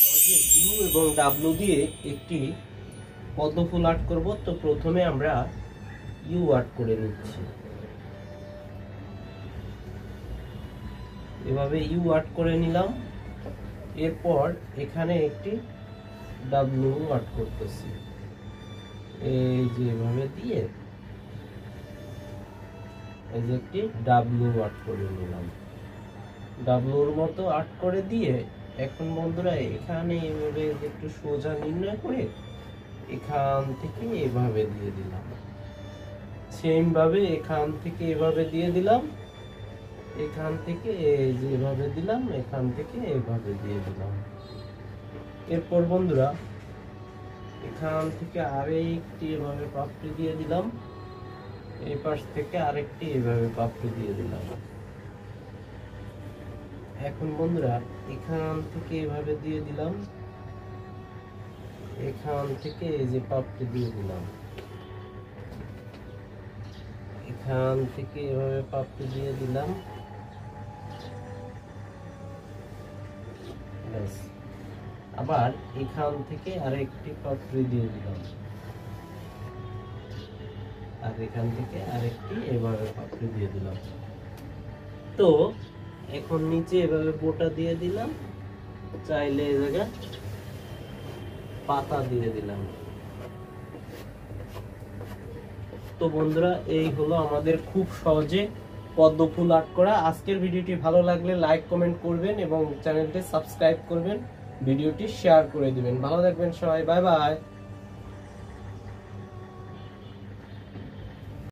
You এবং W দিয়ে একটি পদ্ম ফুল আর্ট করব। তো প্রথমে আমরা ইউ আর্ট করে নিচ্ছি। এভাবে ইউ আর্ট করে নিলাম। এরপর এখানে একটি ডাব্লু আর্ট করতেছি, এই যে এভাবে দিয়ে এই যে একটি ডাব্লু আর্ট করে নিলাম। ডাব্লুর মতো আর্ট করে দিয়ে এখন বন্ধুরা এখানে এভাবে একটু সোজা নির্ণয় করে এখান থেকে এভাবে দিয়ে দিলাম। সেম ভাবে এখান থেকে এভাবে দিয়ে দিলাম, এখান থেকে এই যে এভাবে দিলাম, এখান থেকে এভাবে দিয়ে দিলাম। এরপর বন্ধুরা এখান থেকে আরেকটি এভাবে পাপড়ি দিয়ে দিলাম, এই পাশ থেকে আরেকটি এভাবে পাপড়ি দিয়ে দিলাম। এখন বন্ধুরা এখান থেকে এভাবে দিয়ে দিলাম, এখান থেকে এই যে পাপড়ি দিয়ে দিলাম, এখান থেকে এভাবে পাপড়ি দিয়ে দিলাম। আবার এখান থেকে আরেকটি পাপড়ি দিয়ে দিলাম, আর এখান থেকে আরেকটি এভাবে পাপড়ি দিয়ে দিলাম। তো এখন নিচে এভাবে বোটা দিয়ে দিলাম, চাইলে এই জায়গায় পাতা দিয়ে দিলাম। তো বন্ধুরা এই হলো আমাদের খুব সহজে পদ্ম ফুল আর্ট করা। আজকের ভিডিওটি ভালো লাগলে লাইক কমেন্ট করবেন এবং চ্যানেলটি সাবস্ক্রাইব করবেন, ভিডিওটি শেয়ার করে দিবেন। ভালো থাকবেন সবাই, বাই বাই।